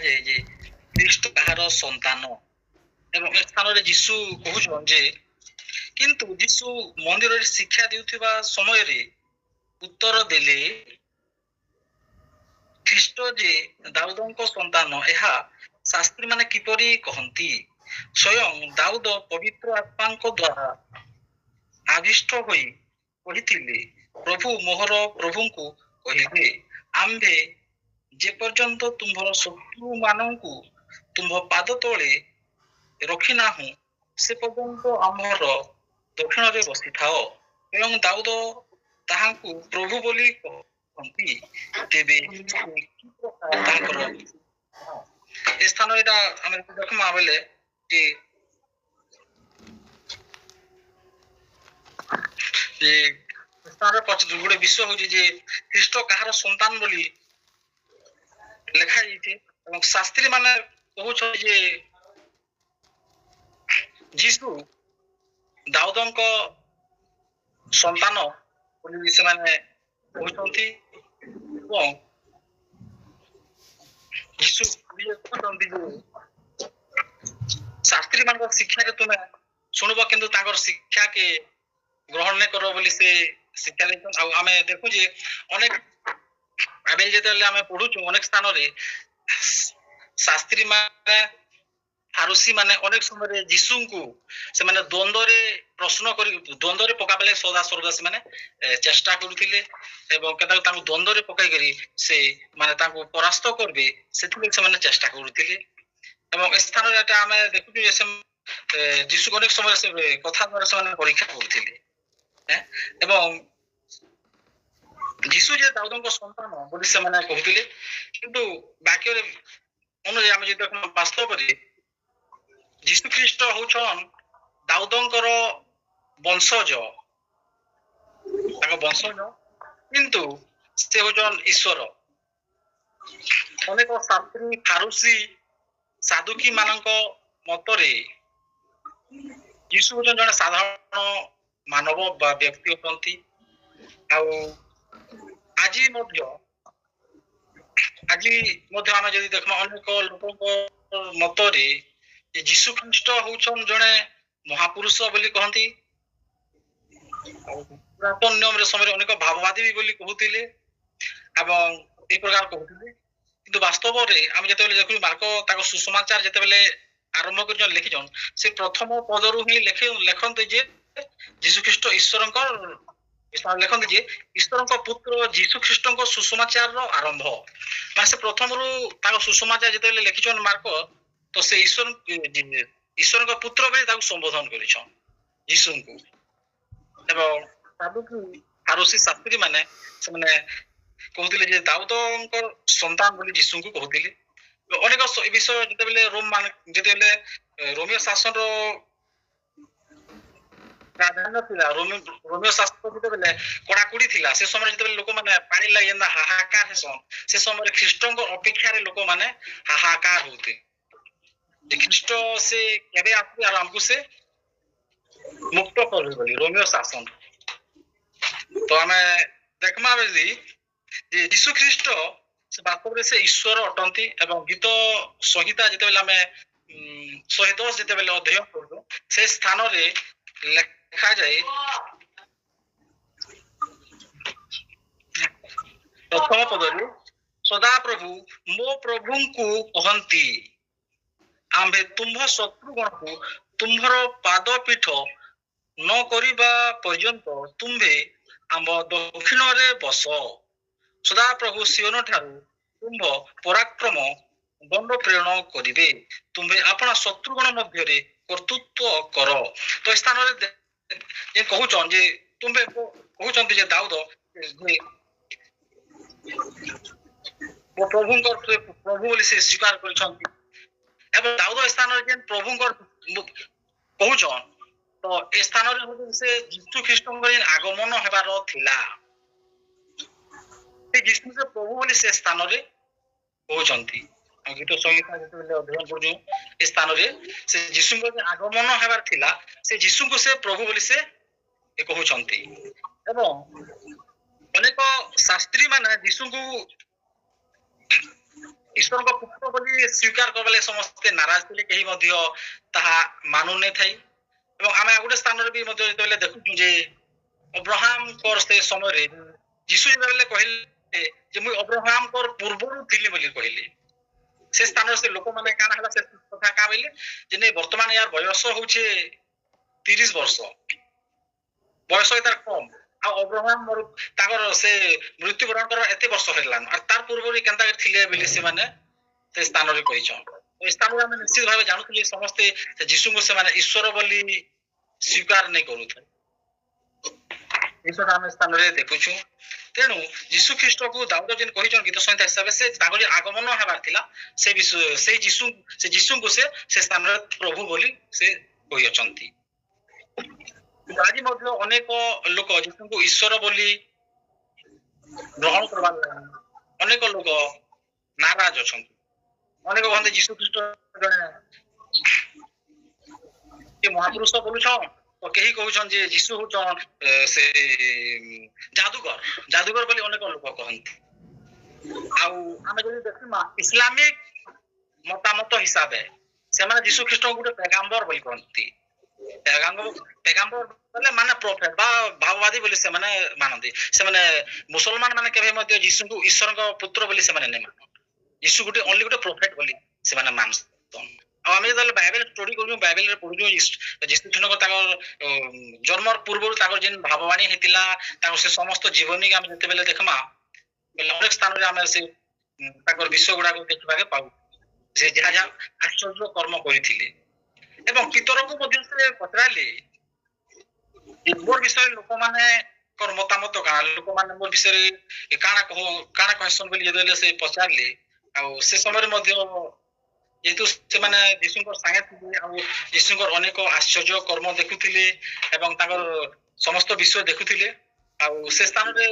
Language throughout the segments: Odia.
ଲେଖାଯାଏ ଯେ ଖ୍ରୀଷ୍ଟ କାହାର ସନ୍ତାନ ଏବଂ ଏ ସ୍ଥାନରେ ଯୀଶୁ କହୁଛନ୍ ଯେ କିନ୍ତୁ ଯୀଶୁ ମନ୍ଦିରରେ ଶିକ୍ଷା ଦେଉଥିବା ସମୟରେ ଉତ୍ତର ଦେଲେ ଖ୍ରୀଷ୍ଟ ଯେ ଦାଉଦଙ୍କ ସନ୍ତାନ ଏହା ଶାସ୍ତ୍ରୀ ମାନେ କିପରି କହନ୍ତି? ସ୍ୱୟଂ ଦାଉଦ ପବିତ୍ର ଆତ୍ମାଙ୍କ ଦ୍ୱାରା ଆବିଷ୍ଟ ହୋଇ କହିଥିଲେ, ପ୍ରଭୁ ମୋହର ପ୍ରଭୁଙ୍କୁ କହିଲେ, ଆମ୍ଭେ ଯେପର୍ଯ୍ୟନ୍ତ ତୁମ୍ଭର ଶତ୍ରୁ ମାନଙ୍କୁ ତୁମ୍ଭ ପାଦ ତଳେ ରଖିନାହୁଁ ସେ ପର୍ଯ୍ୟନ୍ତ ଆମର ଦକ୍ଷିଣରେ ବସିଥାଅ। ଏବଂ ଦାଉଦ ତାହାଙ୍କୁ ପ୍ରଭୁ ବୋଲି କହନ୍ତି। ତେବେ ତାଙ୍କର ଏ ସ୍ଥାନ ଏଇଟା ଆମେ ଦେଖମା ବେଲେ ଯେ ଗୋଟେ ବିଷୟ ହଉଛି ଯେ ଖ୍ରୀଷ୍ଟ କାହାର ସନ୍ତାନ ବୋଲି ଲେଖା ଯାଇଛି ଏବଂ ଶାସ୍ତ୍ରୀ ମାନେ କହୁଛନ୍ତି ଯେ ଯୀଶୁ ଦାଉଦଙ୍କ ସନ୍ତାନ ବୋଲି ସେମାନେ କହୁଛନ୍ତି ଏବଂ ଯୀଶୁ କହୁଛନ୍ତି ଯେ ଶାସ୍ତ୍ରୀ ମାନଙ୍କ ଶିକ୍ଷାରେ ତୁମେ ଶୁଣିବ କିନ୍ତୁ ତାଙ୍କର ଶିକ୍ଷାକେ ଗ୍ରହଣ ନାଇଁ କର ବୋଲି ସେ ଶିକ୍ଷା ଦେଇଛନ୍ତି। ଆଉ ଆମେ ଦେଖୁ ଯେ ଅନେକ ଏବେ ଯେତେବେଳେ ଆମେ ପଢୁଛୁ ଅନେକ ସ୍ଥାନରେ ଶାସ୍ତ୍ରୀ ମାନେ ଫାରୁସି ମାନେ ଅନେକ ସମୟରେ ଯୀଶୁଙ୍କୁ ସେମାନେ ଦ୍ୱନ୍ଦ୍ୱରେ ପ୍ରଶ୍ନ କରି ଦ୍ୱନ୍ଦ୍ୱରେ ପକାଇଲେ ସଦା ସର୍ବଦା ସେମାନେ ଚେଷ୍ଟା କରୁଥିଲେ ଏବଂ କେତେବେଳେ ତାଙ୍କୁ ଦ୍ୱନ୍ଦ୍ୱରେ ପକାଇକରି ସେ ମାନେ ତାଙ୍କୁ ପରାସ୍ତ କରିବେ ସେଥିପାଇଁ ସେମାନେ ଚେଷ୍ଟା କରୁଥିଲେ। ଏବଂ ଏ ସ୍ଥାନରେ ଏଟା ଆମେ ଦେଖୁଛୁ ଯେ ଯୀଶୁ ଅନେକ ସମୟରେ ସେ କଥା ଦ୍ୱାରା ସେମାନେ ପରୀକ୍ଷା କରୁଥିଲେ ଏବଂ ଯୀଶୁ ଯେ ଦାଉଦଙ୍କ ସନ୍ତାନ ବୋଲି ସେମାନେ କହୁଥିଲେ କିନ୍ତୁ ବାକ୍ୟରେ ଅନୁଯାୟୀ ଆମେ ଯଦି ଦେଖୁ ବାସ୍ତବରେ ଯୀଶୁ ଖ୍ରୀଷ୍ଟ ହଉଛନ୍ ଦାଉଦଙ୍କର ବଂଶଜ ତାଙ୍କ ବଂଶଜ କିନ୍ତୁ ସେ ହଉଛନ୍ ଈଶ୍ୱର। ଅନେକ ଶାସ୍ତ୍ରୀ ଫାରୁସି ସାଧୁକୀ ମାନଙ୍କ ମତରେ ଯୀଶୁ ହଉଛନ୍ତି ଜଣେ ସାଧାରଣ ମାନବ ବା ବ୍ୟକ୍ତି ଅଟନ୍ତି। ଆଉ ଆଜି ମଧ୍ୟ ଆମେ ଯଦି ଦେଖମା ଅନେକ ଲୋକଙ୍କ ମତରେ ଯୀଶୁ ଖ୍ରୀଷ୍ଟ ହଉଛନ୍ ଜଣେ ମହାପୁରୁଷ ବୋଲି କହନ୍ତି। ପୁରାତନ ନିୟମରେ ସମୟରେ ଅନେକ ଭାବବାଦୀ ବୋଲି କହୁଥିଲେ ଏବଂ এই ପ୍ରକାର କହୁଥିଲେ କିନ୍ତୁ ବାସ୍ତବରେ ଆମେ ଯେତେବେଳେ ଦେଖୁ ମାର୍କ ତାଙ୍କ ସୁସମାଚାର ଯେତେବେଳେ ଆରମ୍ଭ କରି ଲେଖିଛନ୍ ସେ ପ୍ରଥମ ପଦରୁ ହିଁ ଲେଖନ୍ତି ଯେ ଯୀଶୁ ଖ୍ରୀଷ୍ଟ ଈଶ୍ୱରଙ୍କ ଲେଖନ୍ତି ଯେ ଈଶ୍ୱରଙ୍କ ପୁତ୍ର ଯୀଶୁ ଖ୍ରୀଷ୍ଟଙ୍କ ସୁସମାଚାରର ଆରମ୍ଭ ମାନେ ସେ ପ୍ରଥମରୁ ତାଙ୍କ ସୁସମାଚାର ଯେତେବେଳେ ଲେଖିଛନ୍ ମାର୍କ ତ ସେ ଈଶ୍ୱରଙ୍କ ପୁତ୍ର ବୋଲି ତାକୁ ସମ୍ବୋଧନ କରିଛନ୍ ଯୀଶୁଙ୍କୁ। ଏବଂ ଫାରୁସି ଶାସ୍ତ୍ରୀ ମାନେ ସେମାନେ କହୁଥିଲେ ଯେ ଦାଉଦଙ୍କ ସନ୍ତାନ ବୋଲି ଯୀଶୁଙ୍କୁ କହୁଥିଲେ। ଅନେକ ବିଷୟ ଯେତେବେଳେ ଯେତେବେଳେ ରୋମିଓ ଶାସନର ପ୍ରାଧାନ୍ୟ ଥିଲା ରୋମିଓ ଶାସନ ଯେତେବେଳେ କଡାକୁଡି ଥିଲା ସେ ସମୟରେ ଯେତେବେଳେ ଲୋକମାନେ ପାଣି ଲାଗି ଯେନ୍ତା ହାହାକାର ହେସନ୍ ସେ ସମୟରେ ଖ୍ରୀଷ୍ଟଙ୍କ ଅପେକ୍ଷାରେ ଲୋକମାନେ ହାହାକାର ହଉଥିଲେ ଖ୍ରୀଷ୍ଟ ସେ କେବେ ଆସିବେ ଆଉ ଆମକୁ ସେ ମୁକ୍ତ କରିବେ ବୋଲି ରୋମିଓ ଶାସନ। ତ ଆମେ ଦେଖମା ବେଲି ଯେ ଯୀଶୁ ଖ୍ରୀଷ୍ଟ ସେ ବାସ୍ତବରେ ସେ ଈଶ୍ୱର ଅଟନ୍ତି ଏବଂ ଗୀତ ସଂହିତା ଯେତେବେଳେ ଆମେ 110 ଯେତେବେଳେ ଅଧ୍ୟୟନ କରୁ ସେ ସ୍ଥାନରେ ଲେଖାଯାଏ ପ୍ରଥମ ପଦରେ ସଦାପ୍ରଭୁ ମୋ ପ୍ରଭୁଙ୍କୁ କହନ୍ତି ଆମ୍ଭେ ତୁମ୍ଭ ଶତ୍ରୁଗଣକୁ ତୁମ୍ଭର ପାଦ ପୀଠ ନ କରିବା ପର୍ଯ୍ୟନ୍ତ ତୁମ୍ଭେ ଆମ ଦକ୍ଷିଣରେ ବସ। ସଦାପ୍ରଭୁ ସିଓନ ଠାରୁ ତୁମ୍ଭ ପରାକ୍ରମ ଦଣ୍ଡ ପ୍ରେରଣ କରିବେ ତୁମ୍ଭେ ଆପଣା ଶତ୍ରୁଗଣ ମଧ୍ୟରେ କର୍ତ୍ତୃତ୍ୱ କର। ତ ଏ ସ୍ଥାନରେ କହୁଛନ୍ ଯେ ତୁମ୍ଭେ କହୁଛନ୍ତି ଯେ ଦାଉଦ ପ୍ରଭୁଙ୍କର ପ୍ରଭୁ ବୋଲି ସେ ସ୍ୱୀକାର କରିଛନ୍ତି ଏବଂ ଦାଉଦ ଏ ସ୍ଥାନରେ ଯେ ପ୍ରଭୁଙ୍କର କହୁଛନ୍ ତ ଏ ସ୍ଥାନରେ ସେ ଯୀଶୁ ଖ୍ରୀଷ୍ଟଙ୍କ ଆଗମନ ହେବାର ଥିଲା। ସେ ଯୀଶୁ ପ୍ରଭୁ ବୋଲି ସେ ସ୍ଥାନରେ କହୁଛନ୍ତି। ଗୀତ ସଂହିତା ଯେତେବେଳେ ଅଧ୍ୟୟନ କରୁଛୁ ଏ ସ୍ଥାନରେ ସେ ଯୀଶୁଙ୍କ ଆଗମନ ହେବାର ଥିଲା ସେ ଯୀଶୁଙ୍କୁ ସେ ପ୍ରଭୁ ବୋଲି ସେ କହୁଛନ୍ତି ଏବଂ ଅନେକ ଶାସ୍ତ୍ରୀ ମାନେ ଯୀଶୁଙ୍କୁ ଈଶ୍ୱର ଈଶ୍ୱରଙ୍କ ପୁତ୍ର ବୋଲି ସ୍ୱୀକାର କଲେ ସମସ୍ତେ ନାରାଜ ଥିଲେ, କେହି ମଧ୍ୟ ତାହା ମାନୁ ନାଇଁ ଥାଇ। ଏବଂ ଆମେ ଆଉ ଗୋଟେ ସ୍ଥାନରେ ବି ମଧ୍ୟ ଯେତେବେଳେ ଦେଖୁଛୁ ଯେ ଅବ୍ରାହମଙ୍କର ସେ ସମୟରେ ଯୀଶୁ ଯେତେବେଳେ କହିଲେ ଯେ ମୁଁ ଅବ୍ରାହମଙ୍କର ପୂର୍ବରୁ ଥିଲି ବୋଲି କହିଲେ, ସେ ସ୍ଥାନରେ ସେ ଲୋକମାନେ କାଣା ହେଲା ସେ କଥା କାଁ ବୋଇଲେ ଯେ ନାଇଁ ବର୍ତ୍ତମାନ ୟାର ବୟସ ହଉଛି 30 ବର୍ଷ, ବୟସ ତାର କମ, ଆଉ ଅବ୍ରାହମ ତାଙ୍କର ସେ ମୃତ୍ୟୁବରଣ କର ଏତେ ବର୍ଷ ହେଲାନ আর ତାର ପୂର୍ବରୁ କେନ୍ତା ଥିଲେ ବୋଲି ସେମାନେ ସେ ସ୍ଥାନରେ କହିଛନ୍। ଏ ସ୍ଥାନରେ ଆମେ ନିଶ୍ଚିତ ଭାବେ ଜାଣୁଥିଲେ ସମସ୍ତେ ଯୀଶୁଙ୍କୁ ସେମାନେ ଈଶ୍ୱର ବୋଲି ସ୍ୱୀକାର ନାଇଁ କରୁଥିଲେ। ଏସବୁ ଆମେ ସ୍ଥାନରେ ଦେଖୁଛୁ। ତେଣୁ ଯୀଶୁ ଖ୍ରୀଷ୍ଟକୁ ଦାଉଦ ଯେନ୍ କହିଛନ୍ ଗୀତ ସଂହିତା ହିସାବରେ ସେ ତାଙ୍କର ଯେ ଆଗମନ ହେବାର ଥିଲା ସେ ବିଷୟ ସେଇ ଯୀଶୁଙ୍କୁ ସେ ସ୍ଥାନରେ ପ୍ରଭୁ ବୋଲି ସେ କହିଅଛନ୍ତି। ଆଜି ମଧ୍ୟ ଅନେକ ଲୋକ ଯୀଶୁଙ୍କୁ ଈଶ୍ୱର ବୋଲି ଗ୍ରହଣ କରବାର ଅନେକ ଲୋକ ନାରାଜ ଅଛନ୍ତି। ଅନେକ କହନ୍ତି ଯୀଶୁ ଖ୍ରୀଷ୍ଟ ଜଣେ ମହାପୁରୁଷ ବୋଲୁଛନ୍, ତ କେହି କହୁଛନ୍ ଯେ ଯୀଶୁ ହଉଛନ୍ ସେ ଯାଦୁଗର ବୋଲି ଅନେକ ଲୋକ କହନ୍ତି। ଆଉ ଆମେ ଯଦି ଦେଖିମା ଇସଲାମିକ ମତାମତ ହିସାବରେ ସେମାନେ ଯୀଶୁ ଖ୍ରୀଷ୍ଟଙ୍କୁ ଗୋଟେ ପେଗାମ୍ବର ବୋଲି କହନ୍ତି। ପେଗାମ୍ବର ବୋଲେ ମାନେ ପ୍ରଫେଟ ବା ଭାବବାଦୀ ବୋଲି ସେମାନେ ମାନନ୍ତି। ସେମାନେ ମୁସଲମାନ ମାନେ କେବେ ମଧ୍ୟ ଯୀଶୁଙ୍କୁ ଈଶ୍ୱରଙ୍କ ପୁତ୍ର ବୋଲି ସେମାନେ ନାଇଁ ମାନନ୍ତି। ଯୀଶୁ ଗୋଟେ ଓନ୍ଲି ଗୋଟେ ପ୍ରଫେଟ ବୋଲି ସେମାନେ ମାନନ୍ତି। ଆଉ ଆମେ ଯେତେବେଳେ ବାଇବେଲ ଷ୍ଟଡି କରୁଛୁ, ବାଇବେଲରେ ପଢୁଛୁ ଯୀଶୁ ଖ୍ରୀଷ୍ଟଙ୍କ ତାଙ୍କର ଜନ୍ମର ପୂର୍ବରୁ ତାଙ୍କର ଯେନ୍ ଭାବବାଣୀ ହେଇଥିଲା ତାଙ୍କର ସେ ସମସ୍ତ ଜୀବନୀ ଆମେ ଯେତେବେଳେ ଦେଖମା ଅନେକ ସ୍ଥାନରେ ଆମେ ସେ ତାଙ୍କର ବିଷୟ ଗୁଡାକ ଦେଖିବାକୁ ପାଉ, ସେ ଯାହା ଯାହା ଆଶ୍ଚର୍ଯ୍ୟ କର୍ମ କରିଥିଲେ। ଏବଂ ପିତରକୁ ମଧ୍ୟ ସେ ପଚରାଇଲେ ମୋର ବିଷୟରେ ଲୋକମାନଙ୍କର ମତାମତ କାଣା, ଲୋକମାନେ ମୋ ବିଷୟରେ କାଣା କହିସନ୍ ବୋଲି ଯେତେବେଳେ ସେ ପଚାରିଲେ, ଆଉ ସେ ସମୟରେ ମଧ୍ୟ ଯେହେତୁ ସେମାନେ ଯୀଶୁଙ୍କ ସାଙ୍ଗେ ଥିଲେ ଆଉ ଯୀଶୁଙ୍କର ଅନେକ ଆଶ୍ଚର୍ଯ୍ୟ କର୍ମ ଦେଖୁଥିଲେ ଏବଂ ତାଙ୍କର ସମସ୍ତ ବିଷୟ ଦେଖୁଥିଲେ, ଆଉ ସେ ସ୍ଥାନରେ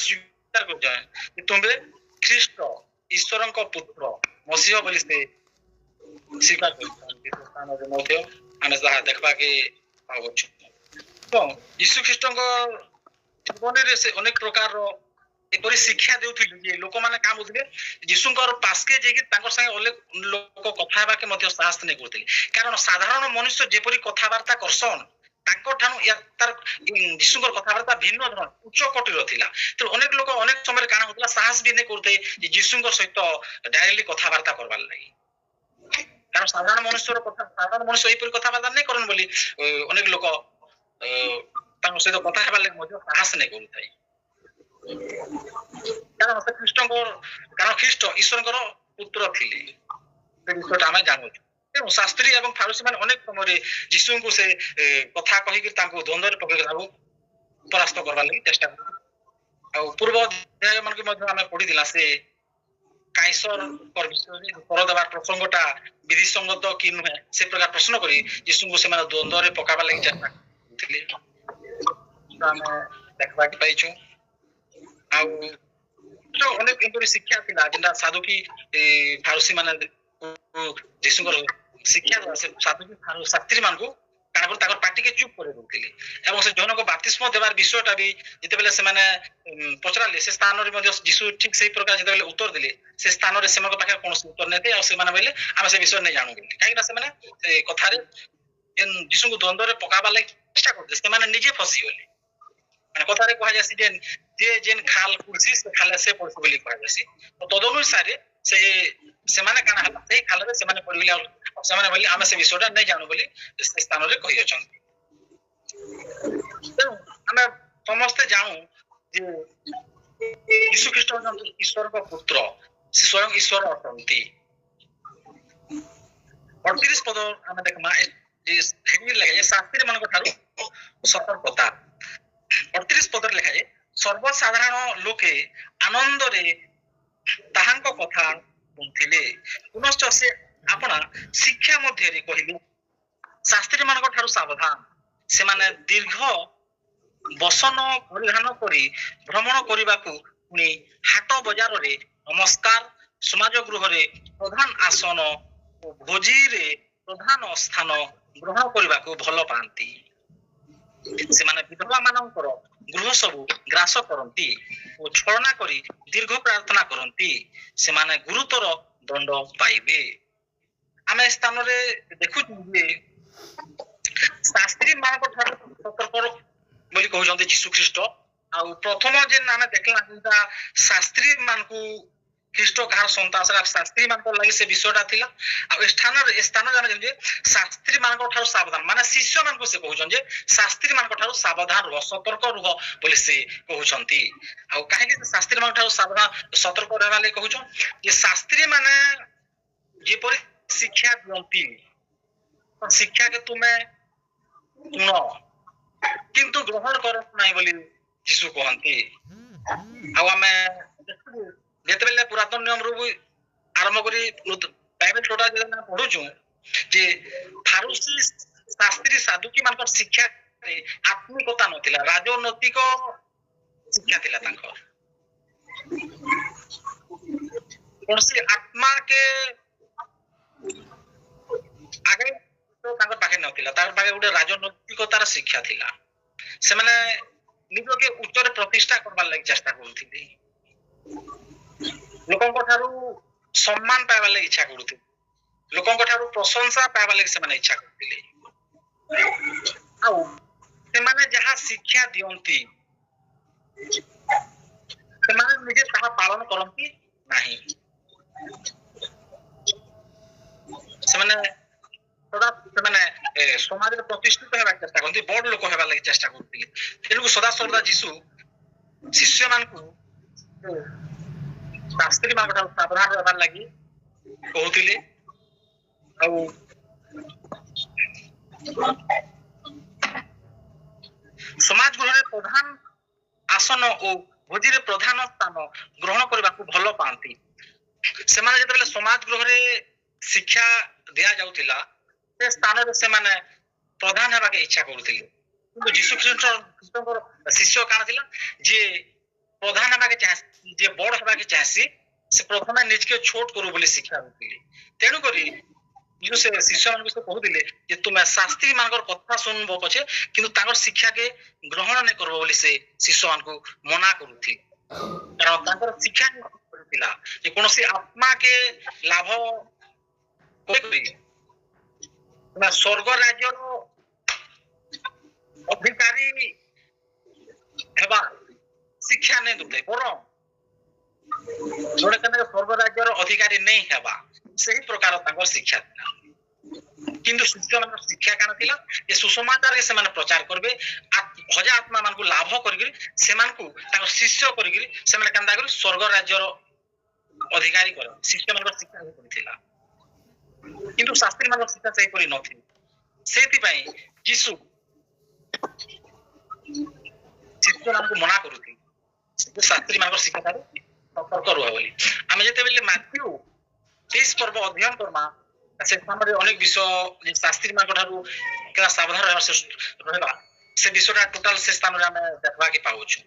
ସ୍ୱୀକାର କରୁଛେ ତୁମେ ଖ୍ରୀଷ୍ଟ ଈଶ୍ୱରଙ୍କ ପୁତ୍ର ମସିହ ବୋଲି ସେ ସ୍ୱୀକାର କରୁଛନ୍ତି। ସେ ସ୍ଥାନରେ ମଧ୍ୟ ଆମେ ତାହା ଦେଖିବାକେ ପାଉଛୁ। ଏବଂ ଯୀଶୁ ଖ୍ରୀଷ୍ଟଙ୍କ ଜୀବନରେ ସେ ଅନେକ ପ୍ରକାରର ଏପରି ଶିକ୍ଷା ଦେଉଥିଲେ ଯେ ଲୋକମାନେ କାଁ ବୁଝିଲେ ଯୀଶୁଙ୍କର ପାସ୍କେ ଯାଇକି ତାଙ୍କ ସାଙ୍ଗେ ଅନେକ ଲୋକ କଥା ହେବାକେ ମଧ୍ୟ ସାହସ ନେଇ କରୁଥିଲେ। କାରଣ ସାଧାରଣ ମନୁଷ୍ୟ ଯେପରି କଥାବାର୍ତ୍ତା କରସନ୍ ତାଙ୍କ ଠାରୁ ତାର ଯୀଶୁଙ୍କର କଥାବାର୍ତ୍ତା ଭିନ୍ନ ଧରଣ ଉଚ୍ଚ କୋଟିର ଥିଲା। ତେଣୁ ଅନେକ ଲୋକ ଅନେକ ସମୟରେ କାଣା ହଉଥିଲା ସାହସ ବି ନେଇ କରୁଥିଲେ ଯେ ଯୀଶୁଙ୍କ ସହିତ ଡାଇରେକ୍ଟଲି କଥାବାର୍ତ୍ତା କରବାର ଲାଗି। କାରଣ ସାଧାରଣ ମନୁଷ୍ୟ ଏହିପରି କଥାବାର୍ତ୍ତା ନାଇଁ କରନ୍ ବୋଲି ଅନେକ ଲୋକ ତାଙ୍କ ସହିତ କଥା ହେବାର ଲାଗି ମଧ୍ୟ ସାହସ ନେଇ କରୁଥାଏ। କାରଣ ଖ୍ରୀଷ୍ଟ ଈଶ୍ୱରଙ୍କର ପୁତ୍ର ଥିଲେ, ସେ ବିଷୟଟା ଆମେ ଜାଣୁଛୁ। ତେଣୁ ଶାସ୍ତ୍ରୀ ଏବଂ ଫାରୁସୀ ମାନେ ଅନେକ ସମୟରେ ଯୀଶୁଙ୍କୁ ସେ କଥା କହିକି ତାଙ୍କୁ ଦ୍ୱନ୍ଦ୍ୱରେ ପକେଇକି ତାଙ୍କୁ ପରାସ୍ତ କରବାର ଲାଗି ଚେଷ୍ଟା କରୁ। ଆଉ ପୂର୍ବ ଅଧ୍ୟାୟ ମାନଙ୍କୁ ମଧ୍ୟ ଆମେ ପଢିଥିଲା ସେ କାଇସରଙ୍କର ବିଷୟରେ କର ଦେବାର ପ୍ରସଙ୍ଗଟା ବିଧିସଙ୍ଗତ କି ନୁହେଁ ସେ ପ୍ରକାର ପ୍ରଶ୍ନ କରି ଯୀଶୁଙ୍କୁ ସେମାନେ ଦ୍ୱନ୍ଦ୍ୱରେ ପକାବାର ଲାଗି ଚେଷ୍ଟା କରୁଥିଲେ। ଆମେ ଦେଖିବାକୁ ପାଇଛୁ। ଆଉ ଅନେକ ଏପରି ଶିକ୍ଷା ଥିଲା ଯେନ୍ତା ସାଧୁକି ଫାରୁସୀ ମାନେ ଯୀଶୁଙ୍କର ଶିକ୍ଷା ସାଧୁକି ଶାସ୍ତ୍ରୀ ମାନଙ୍କୁ କାଣା କରି ତାଙ୍କର ପାଟିକେ ଚୁପ୍ କରି ଦଉଥିଲେ। ଏବଂ ସେ ଜଣଙ୍କ ବାପ୍ତିସ୍ମ ଦେବାର ବିଷୟଟା ବି ଯେତେବେଳେ ସେମାନେ ପଚରାଲେ ସେ ସ୍ଥାନରେ ମଧ୍ୟ ଯୀଶୁ ଠିକ ସେଇ ପ୍ରକାର ଯେତେବେଳେ ଉତ୍ତର ଦେଲେ ସେ ସ୍ଥାନରେ ସେମାନଙ୍କ ପାଖରେ କୌଣସି ଉତ୍ତର ନେଇଥାଏ। ଆଉ ସେମାନେ କହିଲେ ଆମେ ସେ ବିଷୟ ନେଇ ଜାଣୁ ବୋଲି। କାହିଁକିନା ସେମାନେ ସେ କଥାରେ ଯୀଶୁଙ୍କୁ ଦ୍ୱନ୍ଦ୍ୱରେ ପକାବାର ଲାଗି ଚେଷ୍ଟା କରୁଥିଲେ, ସେମାନେ ନିଜେ ଫସିଗଲେ। ମାନେ କଥାରେ କୁହାଯାଏ ଯେ ଯେନ୍ ଖାଲ କୁର୍ସି ସେ ଖାଲେ ସେ ପଡୁଛି ବୋଲି କୁହାଯାଏ। ତଦନୁସାରେ ସେମାନେ କାଣା ହେଲା ସେଇ ଖାଲରେ ସେମାନେ ପଡିଲେ, ସେମାନେ ବୋଲି ଆମେ ସେ ବିଷୟଟା ନେଇ ଜାଣୁ ବୋଲି ସେ ସ୍ଥାନରେ କହିଅଛନ୍ତି। ତେଣୁ ଆମେ ସମସ୍ତେ ଜାଣୁ ଯେ ଯୀଶୁ ଖ୍ରୀଷ୍ଟ ହେଉଛନ୍ତି ଈଶ୍ୱରଙ୍କ ପୁତ୍ର, ସେ ସ୍ୱୟଂ ଈଶ୍ୱର ଅଟନ୍ତି। 38 ପଦ ଆମେ ଦେଖମା ଶାସ୍ତ୍ରୀ ମାନଙ୍କ ଠାରୁ ସତର୍କତା। 38 ପଦରେ ଲେଖାଯାଏ ସର୍ବସାଧାରଣ ଲୋକେ ଆନନ୍ଦରେ ତାହାଙ୍କ କଥା ଶୁଣୁଥିଲେ, ପୁନଶ୍ଚ ସେ ଆପଣା ଶିକ୍ଷା ମଧ୍ୟରେ କହିଲେ ଶାସ୍ତ୍ରୀ ମାନଙ୍କ ଠାରୁ ସାବଧାନ, ସେମାନେ ଦୀର୍ଘ ବସନ ପରିଧାନ କରି ଭ୍ରମଣ କରିବାକୁ ପୁଣି ହାଟ ବଜାରରେ ନମସ୍କାର, ସମାଜ ଗୃହରେ ପ୍ରଧାନ ଆସନ ଓ ଭୋଜିରେ ପ୍ରଧାନ ସ୍ଥାନ ଗ୍ରହଣ କରିବାକୁ ଭଲ ପାଆନ୍ତି। ସେମାନେ ବିଧବା ମାନଙ୍କର ଗୃହ ସବୁ ଗ୍ରାସ କରନ୍ତି। ଓ ଛଳନା କରି ଦୀର୍ଘ ପ୍ରାର୍ଥନା କରନ୍ତି ସେମାନେ ଗୁରୁତର ଦଣ୍ଡ ପାଇବେ। ଆମେ ସ୍ଥାନରେ ଦେଖୁଛୁ ଯେ ଶାସ୍ତ୍ରୀ ମାନଙ୍କ ଠାରୁ ସତର୍କ ବୋଲି କହୁଛନ୍ତି ଯୀଶୁ ଖ୍ରୀଷ୍ଟ। ଆଉ ପ୍ରଥମ ଯେନ୍ ଆମେ ଦେଖିଲା ଶାସ୍ତ୍ରୀ ମାନଙ୍କୁ ଖ୍ରୀଷ୍ଟ କାହାର ସନ୍ତାନ ସେଟା ଶାସ୍ତ୍ରୀ ମାନଙ୍କ ଲାଗି ସେ ବିଷୟଟା ଥିଲା। ଆଉ ଏ ସ୍ଥାନରେ ଆମେ ଯେମିତି ଶାସ୍ତ୍ରୀ ମାନଙ୍କ ଠାରୁ ସାବଧାନ ମାନେ ଶିଷ୍ୟ ମାନଙ୍କୁ ସେ କହୁଛନ୍ତି ଯେ ଶାସ୍ତ୍ରୀ ମାନଙ୍କ ଠାରୁ ସାବଧାନ ରୁହ ସତର୍କ ରୁହ ବୋଲି ସେ କହୁଛନ୍ତି। ଆଉ କାହିଁକି ଶାସ୍ତ୍ରୀ ମାନଙ୍କ ଠାରୁ ସାବଧାନ ସତର୍କ ରହିବା ଲାଗି କହୁଛନ୍ ଯେ ଶାସ୍ତ୍ରୀ ମାନେ ଯେପରି ଶିକ୍ଷା ଦିଅନ୍ତି ଶିକ୍ଷାକେ ତୁମେ ଶୁଣ କିନ୍ତୁ ଗ୍ରହଣ କର ନାହିଁ ବୋଲି ଯୀଶୁ କହନ୍ତି। ଆଉ ଆମେ ଯେତେବେଳେ ପୁରାତନ ନିୟମରୁ ବି ଆରମ୍ଭ କରି ବାଇବେଲ ଟୋଟାଲ ଆମେ ପଢୁଛୁ ଯେ ଫାରୁସି ଶାସ୍ତ୍ରୀ ସାଧୁକି ମାନଙ୍କର ଶିକ୍ଷାରେ ଆତ୍ମିକତା ନଥିଲା ରାଜନୈତିକ ଶିକ୍ଷା ଥିଲା ତାଙ୍କର। କୌଣସି ଆତ୍ମା କେ ଆଗେ ତାଙ୍କ ପାଖେ ନଥିଲା ତାଙ୍କ ପାଖେ ଗୋଟେ ରାଜନୈତିକତାର ଶିକ୍ଷା ଥିଲା। ସେମାନେ ନିଜକେ ଉଚ୍ଚରେ ପ୍ରତିଷ୍ଠା କରବାର ଲାଗି ଚେଷ୍ଟା କରୁଥିଲେ ଲୋକଙ୍କ ଠାରୁ ସମ୍ମାନ ପାଇବାର ଲାଗି ଇଚ୍ଛା କରୁଥିଲେ ଲୋକଙ୍କ ଠାରୁ ପ୍ରଶଂସା ପାଇବାର ଲାଗି ସେମାନେ ଇଚ୍ଛା କରୁଥିଲେ। ଆଉ ସେମାନେ ଯାହା ଶିକ୍ଷା ଦିଅନ୍ତି ସେମାନେ ନିଜେ ତାହା ପାଳନ କରନ୍ତି ନାହିଁ। ସେମାନେ ସମାଜରେ ପ୍ରତିଷ୍ଠିତ ହେବାକୁ ଚେଷ୍ଟା କରନ୍ତି ବଡ ଲୋକ ହେବାର ଲାଗି ଚେଷ୍ଟା କରୁଥିଲେ। ତେଣୁ ସଦାସର୍ବଦା ଯୀଶୁ ଶିଷ୍ୟ ମାନଙ୍କୁ ଶାସ୍ତ୍ରୀ ମାନଙ୍କ ଠାରୁ ସାବଧାନ ରହିବାର ଲାଗି କହୁଥିଲେ। ଆଉ ସମାଜ ଗୃହରେ ପ୍ରଧାନ ଆସନ ଓ ଭୋଜିରେ ପ୍ରଧାନ ସ୍ଥାନ ଗ୍ରହଣ କରିବାକୁ ଭଲ ପାଆନ୍ତି। ସେମାନେ ଯେତେବେଳେ ସମାଜ ଗୃହରେ ଶିକ୍ଷା ଦିଆଯାଉଥିଲା ସେ ସ୍ଥାନରେ ସେମାନେ ପ୍ରଧାନ ହେବାକୁ ଇଚ୍ଛା କରୁଥିଲେ। କିନ୍ତୁ ଯୀଶୁ ଖ୍ରୀଷ୍ଟଙ୍କର ଶିଷ୍ୟ କାଣ ଥିଲା ଯେ ପ୍ରଧାନ ହେବାକୁ ଚାହେଁ ଯେ ବଡ ହେବାକୁ ଚାହେଁସି ସେ ପ୍ରଥମେ ନିଜକେ ଛୋଟ କରୁ ବୋଲି ଶିକ୍ଷା ଦେଉଥିଲେ। ତେଣୁକରି ସେ ଶିଷ୍ୟ ମାନଙ୍କୁ ସେ କହୁଥିଲେ ଯେ ତୁମେ ଶାସ୍ତ୍ରୀ ମାନଙ୍କର କଥା ଶୁଣିବ ପଛେ କିନ୍ତୁ ତାଙ୍କର ଶିକ୍ଷାକେ ଗ୍ରହଣ ନାଇଁ କରିବ ବୋଲି ସେ ଶିଷ୍ୟ ମାନଙ୍କୁ ମନା କରୁଥିଲେ। କାରଣ ତାଙ୍କର ଶିକ୍ଷା ଥିଲା ଯେ କୌଣସି ଆତ୍ମା କେ ଲାଭ ସ୍ୱର୍ଗ ରାଜ୍ୟର ଅଧିକାରୀ ହେବା ଶିକ୍ଷା ନେଇ ଦଉଥାଏ ବରଂ ଜଣେ କେନେ ସ୍ୱର୍ଗ ରାଜ୍ୟର ଅଧିକାରୀ ନେଇ ହେବା ସେହି ପ୍ରକାର ତାଙ୍କର ଶିକ୍ଷା ଥିଲା। କିନ୍ତୁ ଶିଷ୍ୟମାନଙ୍କର ଶିକ୍ଷା କାଣ ଥିଲା ଯେ ସୁସମାଚାରରେ ସେମାନେ ପ୍ରଚାର କରିବେ ହଜାର ଆତ୍ମା ମାନଙ୍କୁ ଲାଭ କରିକିରି ସେମାନଙ୍କୁ ତାଙ୍କ ଶିଷ୍ୟ କରିକିରି ସେମାନେ କେନ୍ତା କରି ସ୍ୱର୍ଗ ରାଜ୍ୟର ଅଧିକାରୀ କର ଶିଷ୍ୟମାନଙ୍କର ଶିକ୍ଷା ଥିଲା। କିନ୍ତୁ ଶାସ୍ତ୍ରୀ ମାନଙ୍କର ଶିକ୍ଷା ସେହିପରି ନଥିଲା। ସେଇଥିପାଇଁ ଯୀଶୁ ଶିଷ୍ୟମାନଙ୍କୁ ମନା କରୁଥିଲେ ଶାସ୍ତ୍ରୀ ମାନଙ୍କର ଶିକ୍ଷା ଠାରୁ ସତର୍କ ରୁହ ବୋଲି। ଆମେ ଯେତେବେଳେ ମାଥ୍ୟୁ 23 ପର୍ବ ଅଧ୍ୟୟନ କରମା ସେ ସ୍ଥାନରେ ଅନେକ ବିଷୟ ଶାସ୍ତ୍ରୀ ମାନଙ୍କ ଠାରୁ କେତେ ସାବଧାନ ରହିବା ସେ ବିଷୟଟା ଟୋଟାଲ ସେ ସ୍ଥାନରେ ଆମେ ଦେଖିବାକେ ପାଉଛୁ।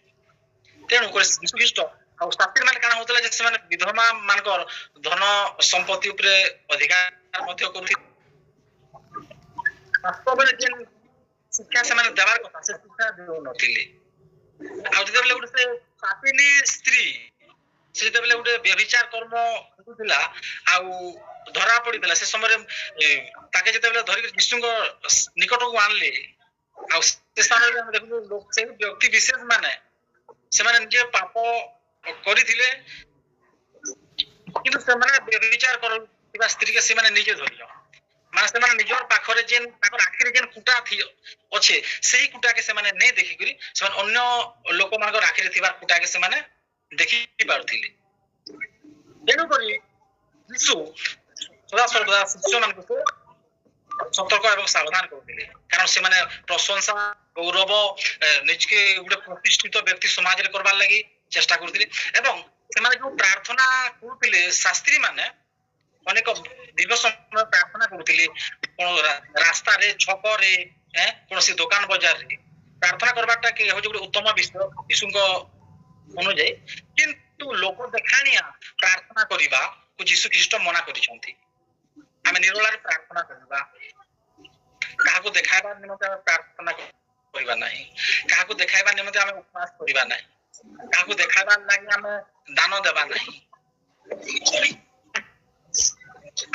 ତେଣୁ କରି ଯୀଶୁ ଖ୍ରୀଷ୍ଟ ଆଉ ଶାସ୍ତ୍ରୀ ମାନେ କାଣା ହଉଥିଲା ଯେ ସେମାନେ ବିଧବା ମାନଙ୍କର ଧନ ସମ୍ପତ୍ତି ଉପରେ ଅଧିକାର ମଧ୍ୟ କରୁଥିଲେ। ବାସ୍ତବରେ ଯେନ୍ ଶିକ୍ଷା ସେମାନେ ଦେବାର କଥା ସେ ଶିକ୍ଷା ଦେଉନଥିଲେ। ଆଉ ଯେତେବେଳେ ଗୋଟେ ସେ ପାପିନୀ ସ୍ତ୍ରୀ ସେ ଯେତେବେଳେ ଗୋଟେ ବ୍ୟଭିଚାର କର୍ମ କରୁଥିଲା ଆଉ ଧରା ପଡିଥିଲା ସେ ସମୟରେ ତାକେ ଯେତେବେଳେ ଧରିକି ଯୀଶୁଙ୍କ ନିକଟକୁ ଆଣିଲେ ଆଉ ସେ ସ୍ଥାନରେ ଆମେ ଦେଖୁଛୁ ସେ ବ୍ୟକ୍ତି ବିଶେଷ ମାନେ ସେମାନେ ନିଜେ ପାପ କରିଥିଲେ କିନ୍ତୁ ସେମାନେ ବ୍ୟଭିଚାର କରୁଥିବା ସ୍ତ୍ରୀକେ ସେମାନେ ନିଜେ ଧରିଲେ ମାନେ ସେମାନେ ନିଜର ପାଖରେ ଯେନ୍ ତାଙ୍କର ଆଖିରେ ଯେନ୍ କୁଟା ଅଛେ ସେଇ କୁଟାକେ ସେମାନେ ନେଇ ଦେଖିକରି ସେମାନେ ଅନ୍ୟ ଲୋକମାନଙ୍କର ଆଖିରେ ଥିବା କୁଟାକେ ସେମାନେ ଦେଖି ପାରୁଥିଲେ। ତେଣୁକରି ଯୀଶୁ ସଦାସର୍ବଦା ଶିଷ୍ୟମାନଙ୍କୁ ସତର୍କ ଏବଂ ସାବଧାନ କରୁଥିଲେ କାରଣ ସେମାନେ ପ୍ରଶଂସା ଗୌରବ ନିଜକେ ଗୋଟେ ପ୍ରତିଷ୍ଠିତ ବ୍ୟକ୍ତି ସମାଜରେ କରବାର ଲାଗି ଚେଷ୍ଟା କରୁଥିଲେ ଏବଂ ସେମାନେ ଯୋଉ ପ୍ରାର୍ଥନା କରୁଥିଲେ ଶାସ୍ତ୍ରୀ ମାନେ ଅନେକ ଦୀର୍ଘ ସମୟ ପ୍ରାର୍ଥନା କରୁଥିଲେ ରାସ୍ତାରେ ଛକରେ କୌଣସି ଦୋକାନ ବଜାରରେ ପ୍ରାର୍ଥନା କରବାଟା କି ହଉଛି ଗୋଟେ ଉତ୍ତମ ବିଷୟ ଯୀଶୁଙ୍କ ଅନୁଯାୟୀ। କିନ୍ତୁ ଲୋକ ଦେଖାଣିଆ ପ୍ରାର୍ଥନା କରିବା ଯୀଶୁ ଖ୍ରୀଷ୍ଟ ମନା କରିଛନ୍ତି। ଆମେ ନିରୋଳାରେ ପ୍ରାର୍ଥନା କରିବା କାହାକୁ ଦେଖାଇବା ନିମନ୍ତେ ଆମେ ପ୍ରାର୍ଥନା କରିବା ନାହିଁ କାହାକୁ ଦେଖାଇବା ନିମନ୍ତେ ଆମେ ଉପବାସ କରିବା ନାହିଁ କାହାକୁ ଦେଖାଇବାର ଲାଗି ଆମେ ଦାନ ଦେବା ନାହିଁ।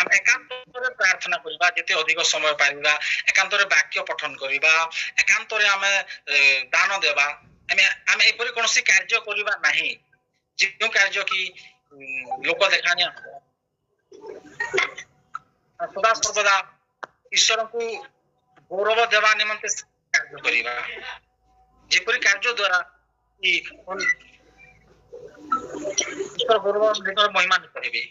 ଆମେ ଏକାନ୍ତରେ ପ୍ରାର୍ଥନା କରିବା, ଯେତେ ଅଧିକ ସମୟ ପାଇବା ଏକାନ୍ତରେ ବାକ୍ୟ ପଠନ କରିବା, ଏକାନ୍ତରେ ଆମେ ଦାନ ଦେବା। ଆମେ ଏପରି କୌଣସି କାର୍ଯ୍ୟ କରିବା ନାହିଁ ଯେଉଁ କାର୍ଯ୍ୟ କି ଲୋକ ଦେଖାଣିଆ ହବ। ସଦା ସର୍ବଦା ଈଶ୍ୱରଙ୍କୁ ଗୌରବ ଦେବା ନିମନ୍ତେ କାର୍ଯ୍ୟ କରିବା, ଯେପରି କାର୍ଯ୍ୟ ଦ୍ୱାରା ଈଶ୍ୱର ଗୌରବ ନିଜର ମହିମାନ୍ୱିତ ହେବେ।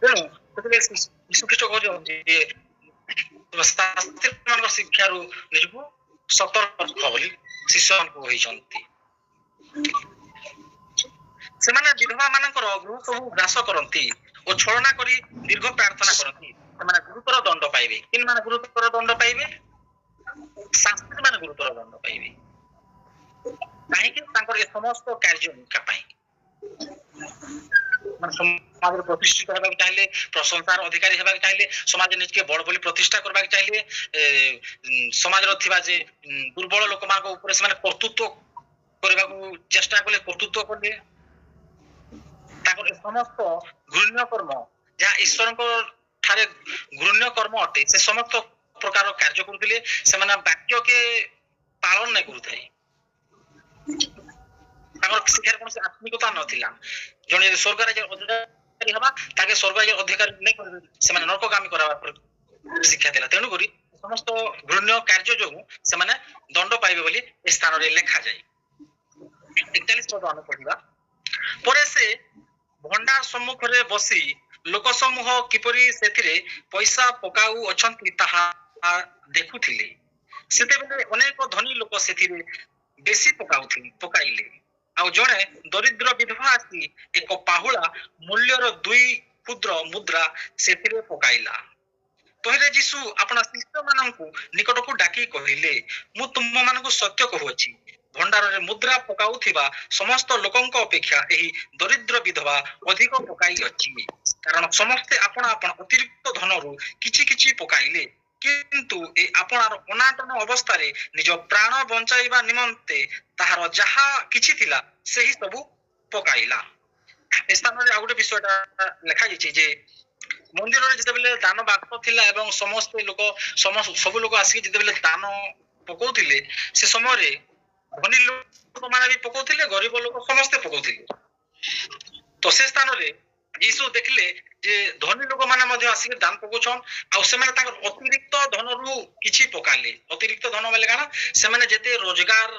ତେଣୁ ସେଥିରେ ଯୀଶୁଖ୍ରୀଷ୍ଟ କହୁଛନ୍ତି ଯେ ଶାସ୍ତ୍ରୀମାନଙ୍କ ଶିକ୍ଷାରୁ ନିଜକୁ ସତର୍କ ରଖ ବୋଲି ଶିଷ୍ୟମାନଙ୍କୁ କହିଛନ୍ତି। ସେମାନେ ବିଧବା ମାନଙ୍କର ଗୃହ ସବୁ ଗ୍ରାସ କରନ୍ତି ଓ ଛଳନା କରି ଦୀର୍ଘ ପ୍ରାର୍ଥନା କରନ୍ତି। ସେମାନେ ଗୁରୁତର ଦଣ୍ଡ ପାଇବେ। କିମାନେ ଗୁରୁତର ଦଣ୍ଡ ପାଇବେ? ଶାସ୍ତ୍ରୀ ମାନେ ଗୁରୁତର ଦଣ୍ଡ ପାଇବେ। କାହିଁକି? ତାଙ୍କର ଏ ସମସ୍ତ କାର୍ଯ୍ୟ ପାଇଁ ସମାଜରେ ପ୍ରତିଷ୍ଠିତ ହେବାକୁ ଚାହିଁଲେ, ପ୍ରଶଂସାର ଅଧିକାରୀ ହେବାକୁ ଚାହିଁଲେ, ସମାଜରେ ନିଜକେ ବଡ ବୋଲି ପ୍ରତିଷ୍ଠା କରିବାକୁ ଚାହିଁଲେ, ସମାଜରେ ଥିବା ଯେ ଦୁର୍ବଳ ଲୋକମାନଙ୍କ ଉପରେ ସେମାନେ କର୍ତ୍ତୃତ୍ୱ କରିବାକୁ ଚେଷ୍ଟା କଲେ, କର୍ତ୍ତୃତ୍ୱ କଲେ। ତାଙ୍କର ଏ ସମସ୍ତ ଘୃଣ୍ୟ କର୍ମ ଯାହା ଈଶ୍ୱରଙ୍କ ଠାରେ ଘୃଣ୍ୟ କର୍ମ ଅଟେ, ସେ ସମସ୍ତ ପ୍ରକାର କାର୍ଯ୍ୟ କରୁଥିଲେ। ସେମାନେ ବାକ୍ୟକେ ପାଳନ ନାଇଁ କରୁଥାଏ। ତାଙ୍କର ଶିକ୍ଷାରେ କୌଣସି ଆତ୍ମିକତା ନଥିଲା। ଜଣେ ଯଦି ସ୍ୱର୍ଗ ରାଜ୍ୟ ଅଧିକାରୀ ହେବା, ତାକେ ସ୍ୱର୍ଗ ରାଜ୍ୟ ଅଧିକାରୀ ନାଇଁ କରିବେ, ସେମାନେ ନରକଗାମୀ କରାଇବା ଶିକ୍ଷା ଥିଲା। ତେଣୁକରି ସମସ୍ତ ଘୃଣ୍ୟ କାର୍ଯ୍ୟ ଯୋଗୁଁ ସେମାନେ ଦଣ୍ଡ ପାଇବେ ବୋଲି ଏ ସ୍ଥାନରେ ଲେଖାଯାଏ। 41 ପଦ ଆମେ ପଢିବା। ପରେ ସେ ଭଣ୍ଡାର ସମ୍ମୁଖରେ ବସି ଲୋକ ସମୂହ କିପରି ସେଥିରେ ପଇସା ପକାଉ ଅଛନ୍ତି ତାହା ଦେଖୁଥିଲେ। ସେତେବେଳେ ଅନେକ ଧନୀ ଲୋକ ସେଥିରେ ବେଶୀ ପକାଇଲେ। ଆଉ ଜଣେ ଦରିଦ୍ର ବିଧବା ଆସି ଏକ ପାହୁଳା ମୂଲ୍ୟର 2 କ୍ଷୁଦ୍ର ମୁଦ୍ରା ସେଥିରେ ପକାଇଲା। ତହିଁରେ ଯୀଶୁ ଆପଣା ଶିଷ୍ୟମାନଙ୍କୁ ନିକଟକୁ ଡାକି କହିଲେ, ମୁଁ ତୁମମାନଙ୍କୁ ସତ୍ୟ କହୁଅଛି, ଭଣ୍ଡାରରେ ମୁଦ୍ରା ପକାଉଥିବା ସମସ୍ତ ଲୋକଙ୍କ ଅପେକ୍ଷା ଏହି ଦରିଦ୍ର ବିଧବା ଅଧିକ ପକାଇଅଛି। କାରଣ ସମସ୍ତେ ଆପଣା ଆପଣା ଅତିରିକ୍ତ ଧନରୁ କିଛି କିଛି ପକାଇଲେ, କିନ୍ତୁ ଏ ଆପଣାର ଅନାଟନ ଅବସ୍ଥାରେ ନିଜ ପ୍ରାଣ ବଞ୍ଚାଇବା ନିମନ୍ତେ ତାହାର ଯାହା କିଛି ଥିଲା ସେହି ସବୁ ପକାଇଲା। ଏ ସ୍ଥାନରେ ଆଉ ଗୋଟେ ବିଷୟଟା ଲେଖାଯାଇଛି ଯେ ମନ୍ଦିରରେ ଯେତେବେଳେ ଦାନ ବାକ୍ସ ଥିଲା ଏବଂ ସବୁ ଲୋକ ଆସିକି ଯେତେବେଳେ ଦାନ ପକଉଥିଲେ, ସେ ସମୟରେ ଧନୀ ଲୋକମାନେ ବି ପକଉଥିଲେ, ଗରିବ ଲୋକ ସମସ୍ତେ ପକଉଥିଲେ। ତ ସେ ସ୍ଥାନରେ ଯୀଶୁ ଦେଖିଲେ ଯେ ଧନୀ ଲୋକମାନେ ମଧ୍ୟ ଆସିକି ଦାନ ପକଉଛନ୍, ଆଉ ସେମାନେ ତାଙ୍କର ଅତିରିକ୍ତ ଧନରୁ କିଛି ପକାଇଲେ। ଅତିରିକ୍ତ ଧନ ବୋଲେ କାଣା? ସେମାନେ ଯେତେ ରୋଜଗାର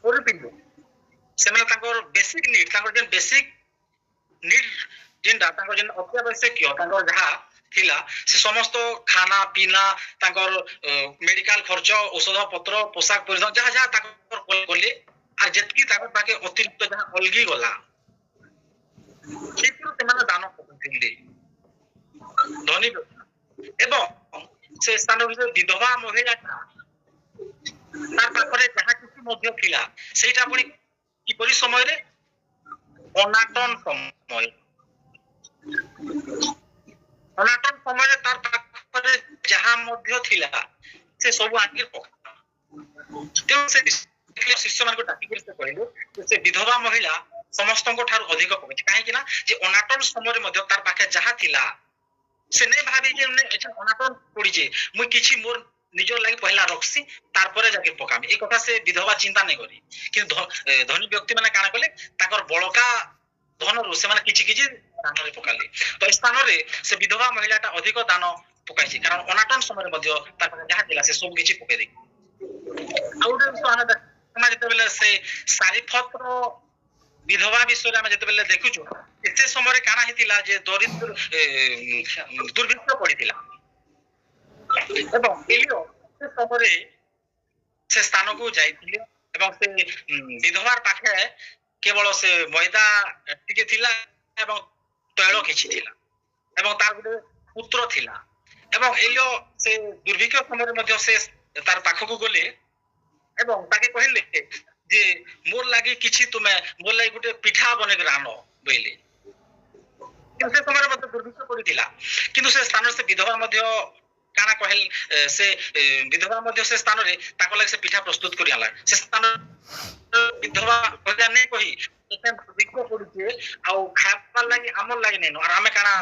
କରିପାରିବେ, ସେମାନେ ତାଙ୍କର ବେସିକ ନିଡ୍, ତାଙ୍କର ଯେନ୍ ବେସିକ ନିଡ୍ ଯେନ୍ଟା ତାଙ୍କର ଯେନ୍ ଅତି ଆବଶ୍ୟକୀୟ ତାଙ୍କର ଯାହା ଥିଲା, ସେ ସମସ୍ତ ଖାନା ପିନା, ତାଙ୍କର ମେଡିକାଲ ଖର୍ଚ୍ଚ, ଔଷଧ ପତ୍ର, ପୋଷାକ ପରିଧାନ ଯାହା ଯାହା ତାଙ୍କର କଲେ, আর ଯେତିକି ତାଙ୍କର ପାଖେ ଅତିରିକ୍ତ ଯାହା ଅଲଗି ଗଲା ସେଥିରୁ ସେମାନେ ଦାନ କରୁଥିଲେ ଧନୀ। ଏବଂ ସେ ସ୍ଥାନ ଭିତରେ ବିଧବା ମହିଳାଟା ତାର ପାଖରେ ଯାହା କିଛି ମଧ୍ୟ ଥିଲା ସେଇଟା ପୁଣି କିପରି ସମୟରେ? ଅନାଟନ ସମୟ। ଅନାଟନ ସମୟରେ ତାର ପାଖରେ ଯାହା ମଧ୍ୟ ଥିଲା ସେ ସବୁ ଆଣିକି ପକାଇଲା। ତେଣୁ ସେ ଶିଷ୍ୟମାନଙ୍କୁ ଡାକିକି ସେ କହିଲେ ସେ ବିଧବା ମହିଳା ସମସ୍ତଙ୍କ ଠାରୁ ଅଧିକ ପକାଇଛି। କାହିଁକି ନା ଯେ ଅନାଟନ ସମୟରେ ମଧ୍ୟ ତାର ପାଖେ ଯାହା ଥିଲା ସେ ନେଇ ଭାବି ଯେ ଅନାଟନ ପଡିଛି, ମୁଇଁ କିଛି ମୋର ନିଜର ଲାଗି ପହିଲା ରଖସି, ତାରପରେ ଯାକେ ପକାମି। এই কথা ସେ ବିଧବା ଚିନ୍ତା ନାଇଁ କରି। କିନ୍ତୁ ଧନୀ ବ୍ୟକ୍ତି ମାନେ କାଣା କଲେ, ତାଙ୍କର ବଳକା ଧନରୁ ସେମାନେ କିଛି କିଛି ଦାନରେ ପକାଇଲେ। ତ ଏ ସ୍ଥାନରେ ସେ ବିଧବା ମହିଳାଟା ଅଧିକ ଦାନ ପକାଇଛି, କାରଣ ଅନାଟନ ସମୟରେ ମଧ୍ୟ ତାର ପାଖେ ଯାହା ଥିଲା ସେ ସବୁ କିଛି ପକେଇ ଦେଇଛି। ଆଉ ଗୋଟେ ବିଷୟ ଆମେ ଯେତେବେଳେ ସେ ସାରିଫତର ବିଧବା ବିଷୟରେ ଆମେ ଯେତେବେଳେ ଦେଖୁଛୁ, ସେ ସମୟରେ କାଣା ହେଇଥିଲା ଯେ ଦୁର୍ଭିକ୍ଷ ପଡିଥିଲା ଏବଂ ଏଲିଓ ସେ ସମୟରେ ସେ ସ୍ଥାନକୁ ଯାଇଥିଲେ ଏବଂ ସେ ବିଧବାର ପାଖେ କେବଳ ସେ ମଇଦା ଟିକେ ଥିଲା ଏବଂ ତୈଳ କିଛି ଥିଲା ଏବଂ ତାର ଗୋଟେ ପୁତ୍ର ଥିଲା। ଏବଂ ଏଲିଓ ସେ ଦୁର୍ଭିକ୍ଷ ସମୟରେ ମଧ୍ୟ ସେ ତାର ପାଖକୁ ଗଲେ ଏବଂ ତାକେ କହିଲେ ଯେ ମୋର ଲାଗି କିଛି ତୁମେ ମୋର ଲାଗି ଗୋଟେ ପିଠା ବନେଇକି ଆଣ ବୋଇଲେ। କିନ୍ତୁ ସେ ସମୟରେ ମଧ୍ୟ ଦୁର୍ଭିକ୍ଷ ପଡିଥିଲା, କିନ୍ତୁ ସେ ସ୍ଥାନରେ ସେ ବିଧବା ମଧ୍ୟ काना कहल से विधवा मध्य से स्थान रे ताको लाग से पिठा प्रस्तुत करि आला से स्थान विधवा कहला नै कहि एते विको पडुचे आ खापा लागि हमर लागि नै और हमें काना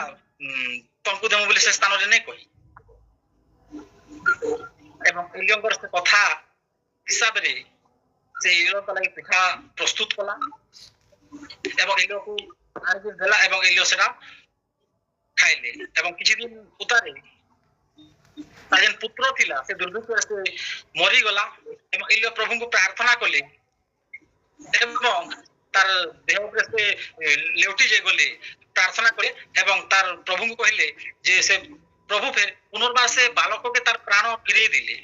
तंकु देमु बोली से स्थान रे नै कहि एवं इलियंगर से कथा हिसाब रे से इलियो का लागि पिठा प्रस्तुत कला एवं इलियो को आरबी देला एवं इलियो सेटा खाइले एवं किछि दिन उतारे ताजन पुत्र थिला से दुर्भिक्ष से मरी गला एवं इलियो प्रभु को प्रार्थना कले एवं तार देह पर से लेउटी जे गले प्रार्थना करे एवं तार प्रभु को कहले जे से प्रभु फिर पुनर्बार से बालक के तार प्राण फिरे दिले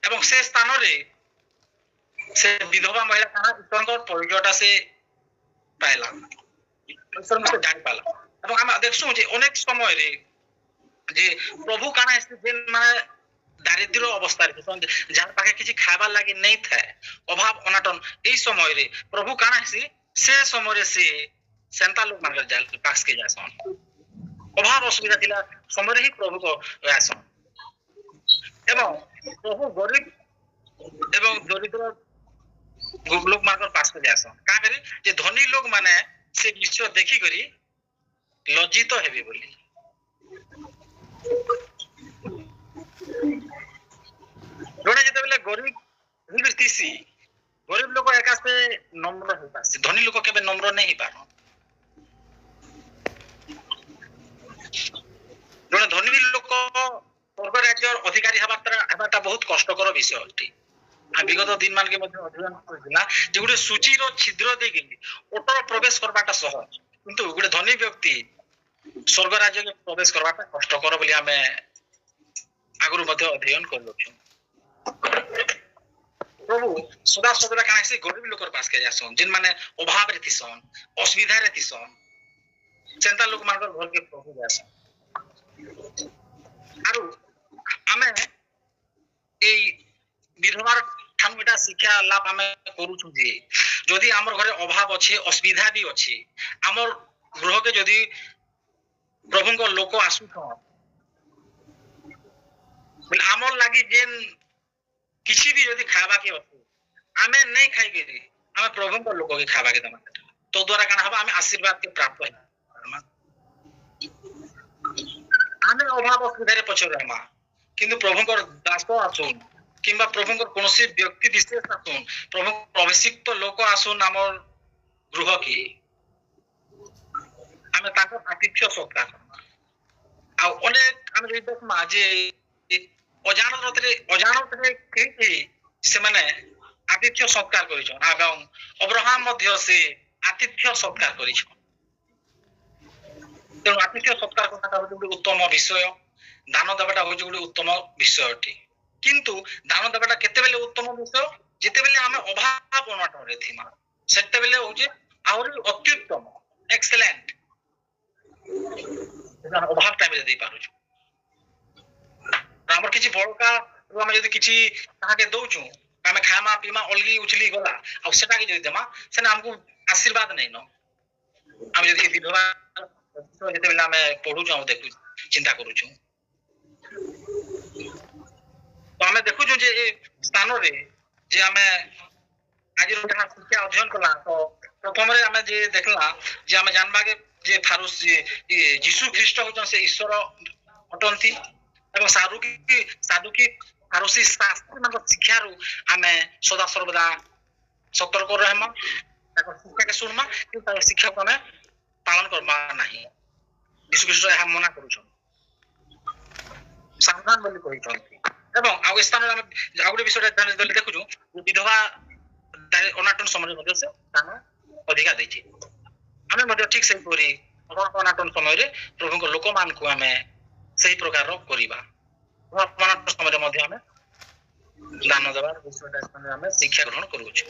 एवं से स्थान रे से विधवा महिला कहा ईश्वर परिचयटा से पाइला ईश्वर में से जान पाला एवं हम देखसु जे अनेक समय रे जे प्रभु काना जे माने दारिद्र्य अवस्था रे जहां पाके किछि खाबा लागि नै थाए अभाव अनाटन एई समय रे प्रभु काना से समय रे से सेंता लोग मानकर जाल पास के जासन अभाव असुविधा थिला समय रे ही प्रभु को आसन एवं प्रभु गरीब एवं दरिद्र लोग मानकर पास के जासन का करे जे धनी लोग माने से विषय देखि करी लज्जित हेबे बोली जोड़े जेते बेले गरीब हिबस्तीसी गरीब लोग एका से नम्र हो पासी धनी लोग केबे नम्र नै ही पारो जोड़े धनी लोग स्वर्ग राज्य अधिकारी हबाटा बहुत कष्टकर विषय अटे आ विगत दिन मान के मध्य अध्ययन करथिला जे गुटे सूची रो छिद्र दे गेली ओटर प्रवेश करबाटा सहज किंतु गुटे धनी व्यक्ति स्वर्ग राज्य के प्रवेश करबाटा कष्टकर बोली हमें आगुरु मध्य अध्ययन करलो छु प्रभु सदा सदा काहे से गरीब लोकर पास के जासन जिन माने अभाव रे थिसन असुविधा रे थिसन चिंता लोग मानकर घर के प्रभु जासन आरो हमें ए विधवार ठानुटा शिक्षा लाभ हमें करू छु जे जदी हमर घरे अभाव अछि असुविधा भी अछि हमर गृह के जदी प्रभु को लोक आसु छ बोले हमर लागि जेन किसी भी जदी खाबा के अछि हमें नहीं खाई गेली हमें प्रभु को लोक के खाबा के दमा तो द्वारा काना हबा हमें आशीर्वाद के प्राप्त होई हमें अभाव असुविधा रे पछरे हमा किंतु प्रभु को दास आसुन किंबा प्रभु को कोनोसी व्यक्ति विशेष आसुन प्रभु अभिषिक्त लोक आसुन हमर गृह की हमें ताको आतिथ्य सत्कार आ अनेक हम देख मा जे अजानत रे के से माने आतिथ्य सत्कार करिछन एवं अब्राहम मध्य से आतिथ्य सत्कार करिछन तो आतिथ्य सत्कार करता होय उत्तम विषय दान देबाटा होय उत्तम विषय अटे किंतु दान देबाटा केते बेले उत्तम विषय जेते बेले हमें अभाव अनाटन रे थिमा सेते बेले होजे आउर अत्युत्तम एक्सीलेंट जन अभाव टाइम रे दे पारु हमर किछि बड़का हम जदी किछि ताहा के दउछु हमें खामा पीमा अलगी उछली गला आ सेटा के जदी देमा सेना हमको आशीर्वाद नै न हम जदी विधवा जेते बेले हमें पढु जाऊ देखु चिंता करू छु तो हमें देखु जे स्थान रे जे हमें आज जहाँ शिक्षा अध्ययन कला तो प्रथम रे हमें जे देखला जे हमें जानबा के जे फारूस जे यीशु ख्रीष्ट होचन से ईश्वर अटंती एवं साधुकी फारूसी शास्त्री मतलब शिक्षा रो हमें सदा सर्वदा सतर्क रहमा ताको शिक्षा के सुनमा कि ताको शिक्षा को हमें पालन करबा नाही यीशु ख्रीष्ट हम मना करू छ सावधान बोली कहि छथि एवं आ स्थान रे हम आगुडे विषय ध्यान देले देखु छु विधवा अनाटन समय मध्ये से दान अधिका दै छी हमें मध्ये ठीक से करी अनाटन समय रे प्रभु को लोक मान को हमें सही प्रकार रो करिबा अनाटन समय मध्ये हमें दान देबार विषय स्थान रे हमें शिक्षा ग्रहण करू छु